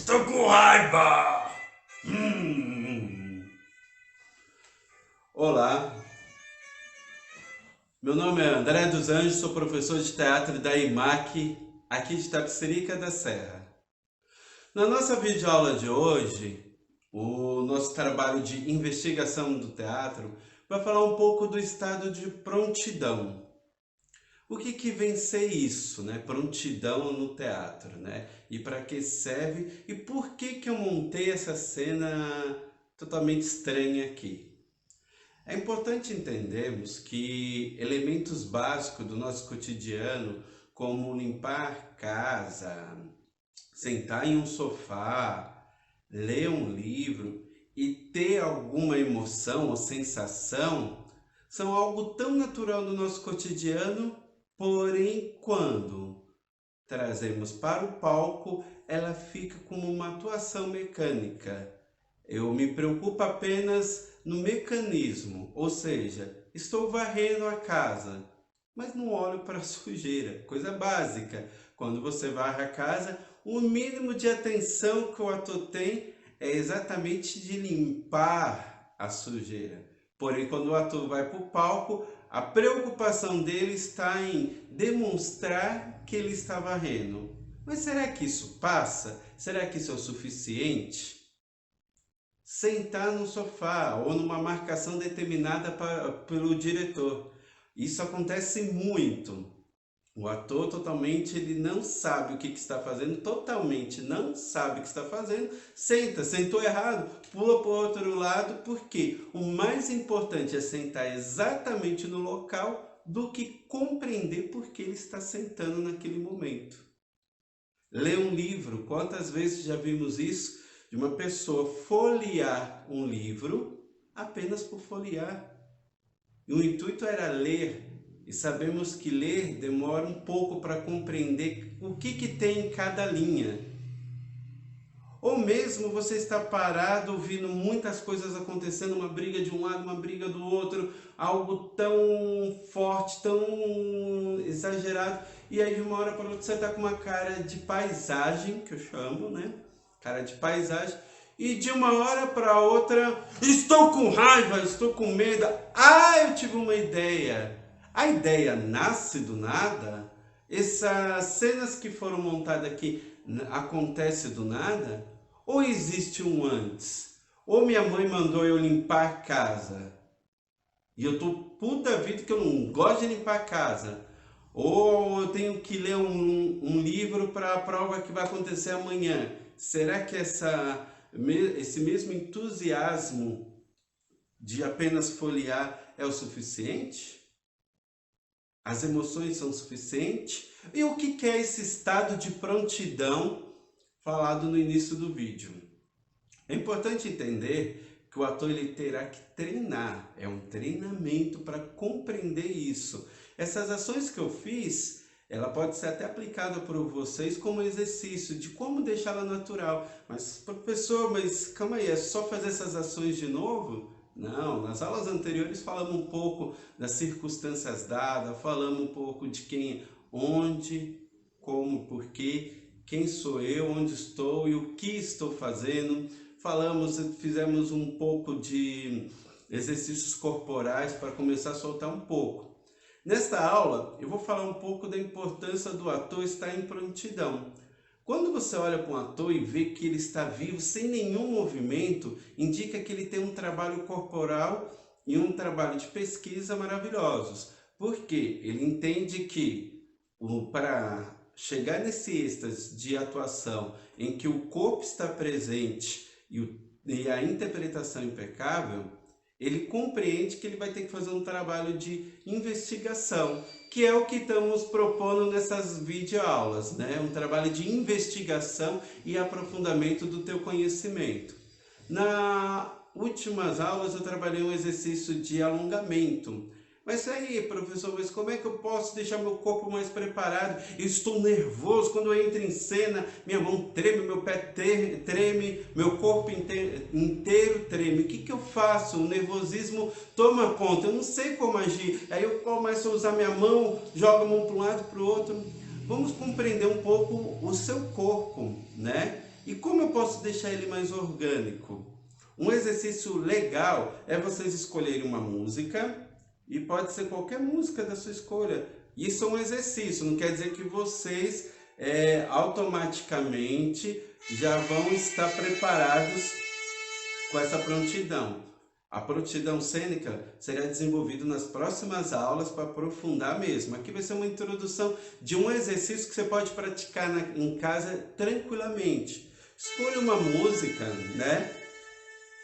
Estou com raiva! Hum. Olá, meu nome é André dos Anjos, sou professor de teatro da IMAC, aqui de Tapicerica da Serra. Na nossa videoaula de hoje, o nosso trabalho de investigação do teatro vai falar um pouco do estado de prontidão. O que vem ser isso, né? Prontidão no teatro, né? E para que serve e por que eu montei essa cena totalmente estranha aqui? É importante entendermos que elementos básicos do nosso cotidiano, como limpar casa, sentar em um sofá, ler um livro e ter alguma emoção ou sensação, são algo tão natural do nosso cotidiano, porém quando trazemos para o palco, ela fica como uma atuação mecânica. Eu me preocupo apenas no mecanismo, ou seja, estou varrendo a casa, mas não olho para a sujeira, coisa básica. Quando você varre a casa, o mínimo de atenção que o ator tem é exatamente de limpar a sujeira. Porém, quando o ator vai para o palco, a preocupação dele está em demonstrar que ele está varrendo. Mas será que isso passa? Será que isso é o suficiente? Sentar no sofá ou numa marcação determinada pelo diretor. Isso acontece muito. O ator totalmente ele não sabe o que está fazendo, totalmente não sabe o que está fazendo, sentou errado, pula para o outro lado, porque o mais importante é sentar exatamente no local do que compreender por que ele está sentando naquele momento. Ler um livro, quantas vezes já vimos isso? De uma pessoa folhear um livro apenas por folhear. E o intuito era ler, e sabemos que ler demora um pouco para compreender o que tem em cada linha. Ou mesmo você está parado ouvindo muitas coisas acontecendo, uma briga de um lado, uma briga do outro, algo tão forte, tão exagerado, e aí de uma hora para outra você está com uma cara de paisagem, que eu chamo, né? Cara de paisagem, e de uma hora para outra, estou com raiva, estou com medo, eu tive uma ideia. A ideia nasce do nada? Essas cenas que foram montadas aqui acontecem do nada? Ou existe um antes? Ou minha mãe mandou eu limpar a casa e eu tô puta vida que eu não gosto de limpar a casa? Ou eu tenho que ler um livro para a prova que vai acontecer amanhã? Será que esse mesmo entusiasmo de apenas folhear é o suficiente? As emoções são suficientes? E o que é esse estado de prontidão falado no início do vídeo? É importante entender que o ator ele terá que treinar, é um treinamento para compreender isso. Essas ações que eu fiz, ela pode ser até aplicada por vocês como exercício de como deixá-la natural. Mas professor, mas calma aí, é só fazer essas ações de novo? Não, nas aulas anteriores falamos um pouco das circunstâncias dadas, falamos um pouco de quem, onde, como, porquê, quem sou eu, onde estou e o que estou fazendo. Fizemos um pouco de exercícios corporais para começar a soltar um pouco. Nesta aula, eu vou falar um pouco da importância do ator estar em prontidão. Quando você olha para um ator e vê que ele está vivo, sem nenhum movimento, indica que ele tem um trabalho corporal e um trabalho de pesquisa maravilhosos. Por quê? Ele entende que para chegar nesse êxtase de atuação em que o corpo está presente e a interpretação impecável, ele compreende que ele vai ter que fazer um trabalho de investigação, que é o que estamos propondo nessas videoaulas, né? Um trabalho de investigação e aprofundamento do teu conhecimento. Nas últimas aulas eu trabalhei um exercício de alongamento. Mas aí, professor, mas como é que eu posso deixar meu corpo mais preparado? Eu estou nervoso quando eu entro em cena, minha mão treme, meu pé treme, meu corpo inteiro treme. O que eu faço? O nervosismo toma conta, eu não sei como agir. Aí eu começo a usar minha mão, jogo a mão para um lado e para o outro. Vamos compreender um pouco o seu corpo, né? E como eu posso deixar ele mais orgânico? Um exercício legal é vocês escolherem uma música, e pode ser qualquer música da sua escolha. Isso é um exercício, não quer dizer que vocês automaticamente já vão estar preparados com essa prontidão. A prontidão cênica será desenvolvida nas próximas aulas para aprofundar mesmo. Aqui vai ser uma introdução de um exercício que você pode praticar em casa tranquilamente. Escolha uma música, né?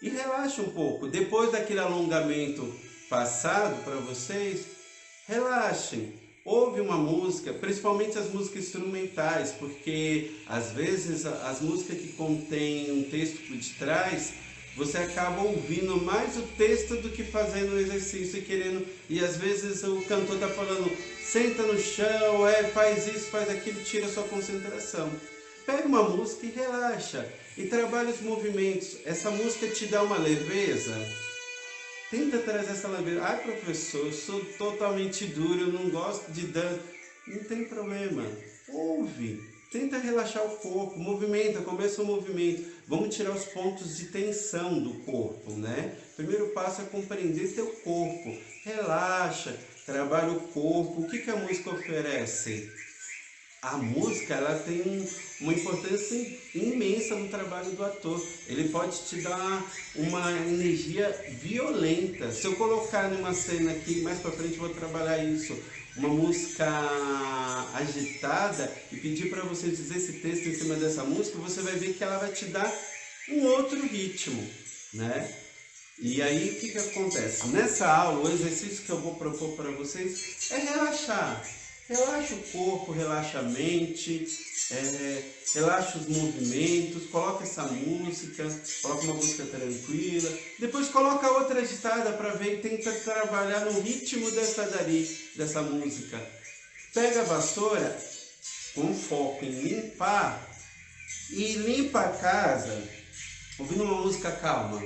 E relaxa um pouco. Depois daquele alongamento passado para vocês, relaxem. Ouve uma música, principalmente as músicas instrumentais, porque às vezes as músicas que contêm um texto por detrás, você acaba ouvindo mais o texto do que fazendo o exercício e às vezes o cantor está falando, senta no chão, faz isso, faz aquilo, tira a sua concentração. Pega uma música e relaxa, e trabalha os movimentos. Essa música te dá uma leveza? Tenta trazer essa leveza. Ai, professor, eu sou totalmente duro, eu não gosto de dança. Não tem problema, ouve. Tenta relaxar o corpo, movimenta, começa o movimento. Vamos tirar os pontos de tensão do corpo, né? Primeiro passo é compreender teu corpo. Relaxa, trabalha o corpo. O que a música oferece? A música, ela tem uma importância imensa no trabalho do ator. Ele pode te dar uma energia violenta. Se eu colocar numa cena aqui, mais pra frente eu vou trabalhar isso, uma música agitada e pedir para você dizer esse texto em cima dessa música, você vai ver que ela vai te dar um outro ritmo, né? E aí o que acontece? Nessa aula, o exercício que eu vou propor para vocês é relaxar. Relaxa o corpo, relaxa a mente, relaxa os movimentos, coloca essa música, coloca uma música tranquila, depois coloca outra agitada para ver e tenta trabalhar no ritmo dessa música. Pega a vassoura com foco em limpar e limpa a casa ouvindo uma música calma,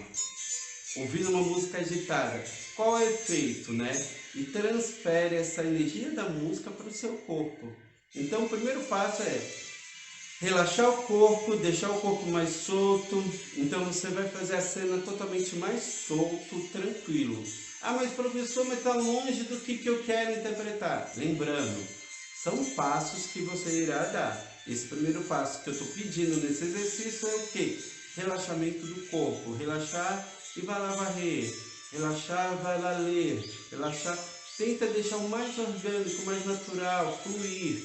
ouvindo uma música agitada. Qual é o efeito, né? E transfere essa energia da música para o seu corpo. Então o primeiro passo é relaxar o corpo, deixar o corpo mais solto. Então você vai fazer a cena totalmente mais solto, tranquilo. Ah, mas professor, mas está longe do que eu quero interpretar. Lembrando, são passos que você irá dar. Esse primeiro passo que eu estou pedindo nesse exercício é o quê? Relaxamento do corpo. Relaxar e vai lá varrer. Relaxar, vai lá ler, relaxar, tenta deixar o mais orgânico, mais natural, fluir.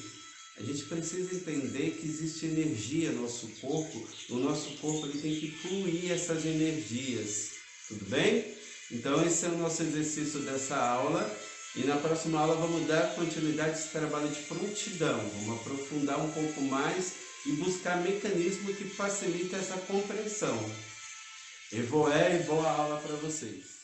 A gente precisa entender que existe energia no nosso corpo, o nosso corpo ele tem que fluir essas energias, tudo bem? Então esse é o nosso exercício dessa aula e na próxima aula vamos dar continuidade a esse trabalho de prontidão, vamos aprofundar um pouco mais e buscar mecanismos que facilitem essa compreensão. E boa aula para vocês.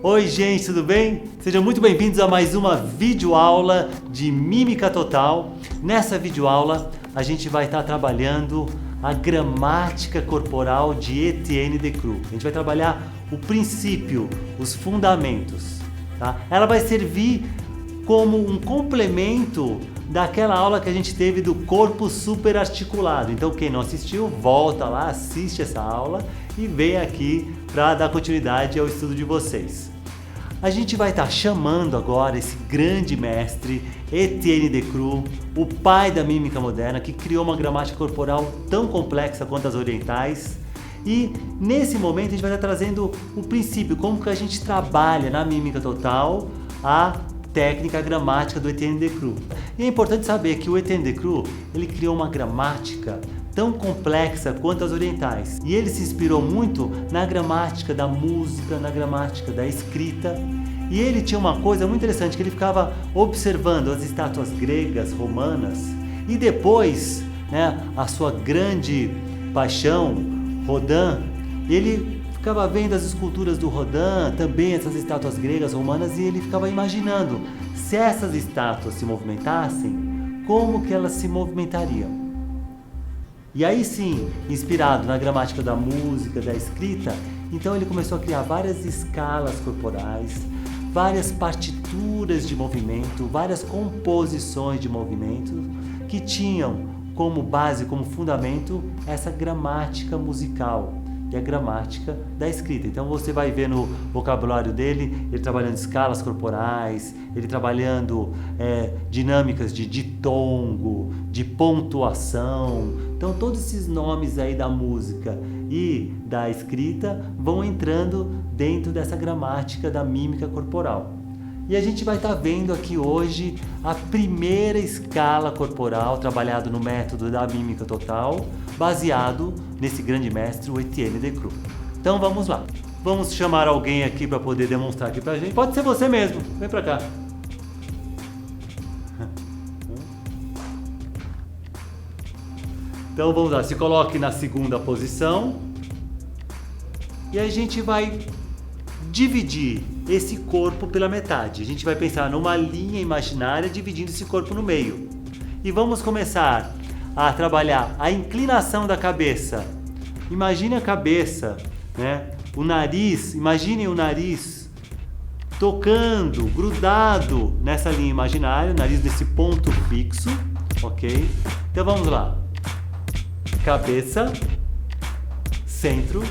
Oi gente, tudo bem? Sejam muito bem-vindos a mais uma videoaula de Mímica Total. Nessa videoaula a gente vai estar trabalhando a gramática corporal de Etienne Decroux. A gente vai trabalhar o princípio, os fundamentos, tá? Ela vai servir como um complemento daquela aula que a gente teve do corpo superarticulado. Então quem não assistiu, volta lá, assiste essa aula e vem aqui para dar continuidade ao estudo de vocês. A gente vai estar chamando agora esse grande mestre, Etienne Decroux, o pai da mímica moderna, que criou uma gramática corporal tão complexa quanto as orientais. E nesse momento a gente vai estar trazendo o princípio, como que a gente trabalha na mímica total a técnica gramática do Etienne Decroux. E é importante saber que o Etienne Decroux, ele criou uma gramática tão complexa quanto as orientais. E ele se inspirou muito na gramática da música, na gramática da escrita. E ele tinha uma coisa muito interessante, que ele ficava observando as estátuas gregas, romanas, e depois, né, a sua grande paixão, Rodin, ele ficava vendo as esculturas do Rodin, também essas estátuas gregas, romanas, e ele ficava imaginando, se essas estátuas se movimentassem, como que elas se movimentariam. E aí sim, inspirado na gramática da música, da escrita, então ele começou a criar várias escalas corporais, várias partituras de movimento, várias composições de movimento, que tinham como base, como fundamento, essa gramática musical e a gramática da escrita. Então você vai ver no vocabulário dele, ele trabalhando escalas corporais, ele trabalhando dinâmicas de ditongo, de pontuação. Então todos esses nomes aí da música e da escrita vão entrando dentro dessa gramática da mímica corporal. E a gente vai estar vendo aqui hoje a primeira escala corporal trabalhado no método da mímica total, baseado nesse grande mestre, o Etienne Decroux. Então vamos lá. Vamos chamar alguém aqui para poder demonstrar aqui pra gente. Pode ser você mesmo. Vem para cá. Então vamos lá. Se coloque na segunda posição. E a gente vai dividir esse corpo pela metade. A gente vai pensar numa linha imaginária dividindo esse corpo no meio. E vamos começar a trabalhar a inclinação da cabeça. Imagine a cabeça, né? O nariz, imaginem o nariz tocando, grudado nessa linha imaginária, o nariz nesse ponto fixo, ok? Então vamos lá. Cabeça, centro,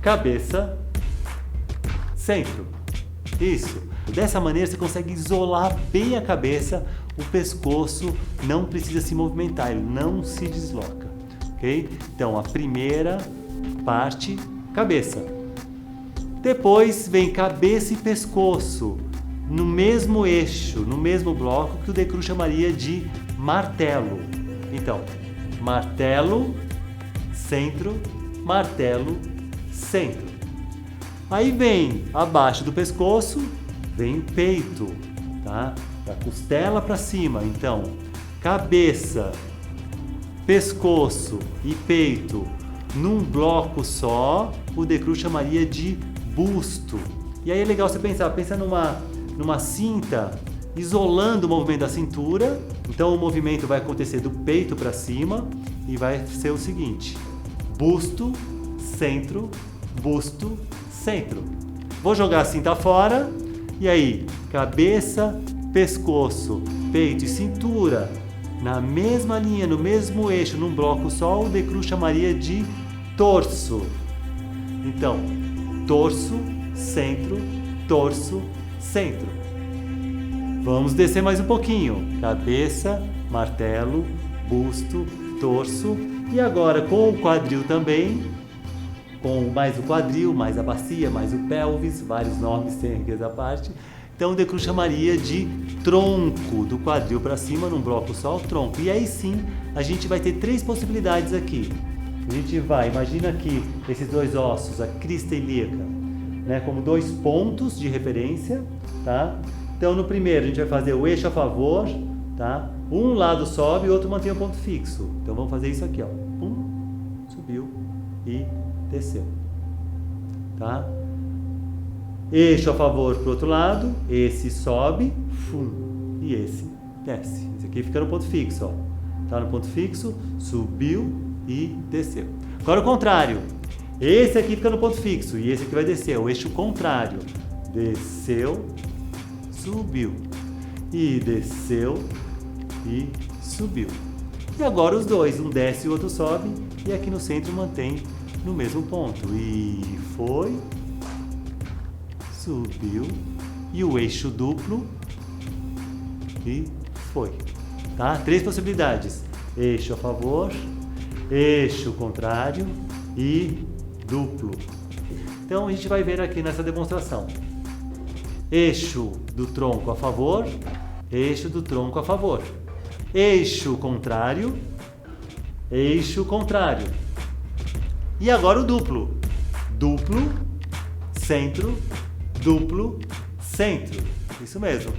cabeça, centro. Isso. Dessa maneira você consegue isolar bem a cabeça, o pescoço não precisa se movimentar, ele não se desloca, ok? Então a primeira parte, cabeça. Depois vem cabeça e pescoço, no mesmo eixo, no mesmo bloco que o Decroux chamaria de martelo. Então, martelo, centro, martelo, centro. Aí vem abaixo do pescoço, vem o peito, tá? Da costela para cima. Então, cabeça, pescoço e peito num bloco só, o Decroux chamaria de busto. E aí é legal você pensa numa cinta isolando o movimento da cintura. Então o movimento vai acontecer do peito para cima e vai ser o seguinte: busto, centro, busto, centro. Vou jogar a cinta fora e aí cabeça, pescoço, peito e cintura na mesma linha, no mesmo eixo, num bloco só, o Decroux chamaria de torso. Então, torso, centro, centro. Vamos descer mais um pouquinho. Cabeça, martelo, busto, torso. E agora com o quadril também, com mais o quadril, mais a bacia, mais o pelvis, vários nomes sem riqueza à parte. Então o Decroux chamaria de tronco, do quadril para cima, num bloco só, o tronco. E aí sim, a gente vai ter três possibilidades aqui. A gente vai, imagina aqui esses dois ossos, a crista ilíaca, né, como dois pontos de referência, tá? Então no primeiro a gente vai fazer o eixo a favor, tá? Um lado sobe e o outro mantém o ponto fixo. Então vamos fazer isso aqui, ó. Subiu e desceu, tá? Eixo a favor para o outro lado, esse sobe, e esse desce. Esse aqui fica no ponto fixo, ó. Tá no ponto fixo, subiu e desceu. Agora o contrário. Esse aqui fica no ponto fixo e esse aqui vai descer, o eixo contrário. Desceu, subiu. E desceu e subiu. E agora os dois, um desce e o outro sobe, e aqui no centro mantém no mesmo ponto. E foi, subiu, e o eixo duplo, e foi. Tá? Três possibilidades: eixo a favor, eixo contrário e duplo. Então a gente vai ver aqui nessa demonstração. Eixo do tronco a favor, eixo do tronco a favor. Eixo contrário, eixo contrário. E agora o duplo. Duplo, centro, duplo, centro. Isso mesmo.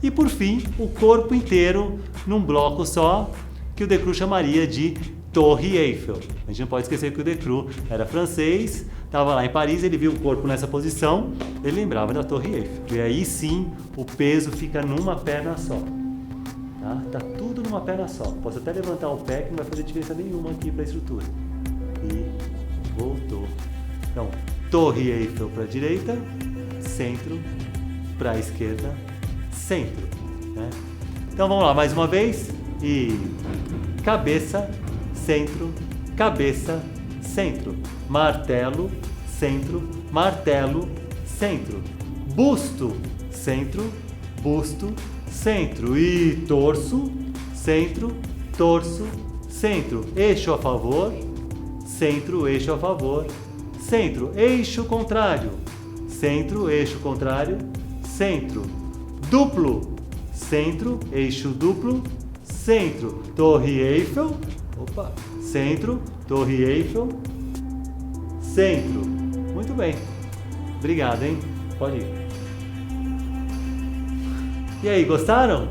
E por fim, o corpo inteiro num bloco só, que o Decroux chamaria de Torre Eiffel. A gente não pode esquecer que o Decroux era francês, estava lá em Paris, ele viu o corpo nessa posição, ele lembrava da Torre Eiffel. E aí sim, o peso fica numa perna só. Tá tudo numa perna só. Posso até levantar o pé que não vai fazer diferença nenhuma aqui para a estrutura. E voltou. Então, Torre Eiffel para a direita, centro para a esquerda, centro. Né? Então vamos lá, mais uma vez. E cabeça, centro, cabeça, centro. Martelo, centro, martelo, centro. Busto, centro, busto, centro. E torso, centro, torso, centro. Eixo a favor, centro, eixo a favor, centro. Eixo contrário, centro, eixo contrário, centro. Duplo, centro, eixo duplo, centro. Torre Eiffel, opa, centro, Torre Eiffel, centro. Muito bem. Obrigado, hein? Pode ir. E aí, gostaram?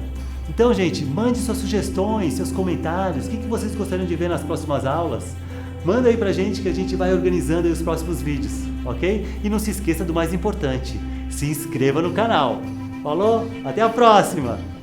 Então, gente, mande suas sugestões, seus comentários. O que vocês gostariam de ver nas próximas aulas? Manda aí pra gente que a gente vai organizando aí os próximos vídeos, ok? E não se esqueça do mais importante, se inscreva no canal. Falou? Até a próxima!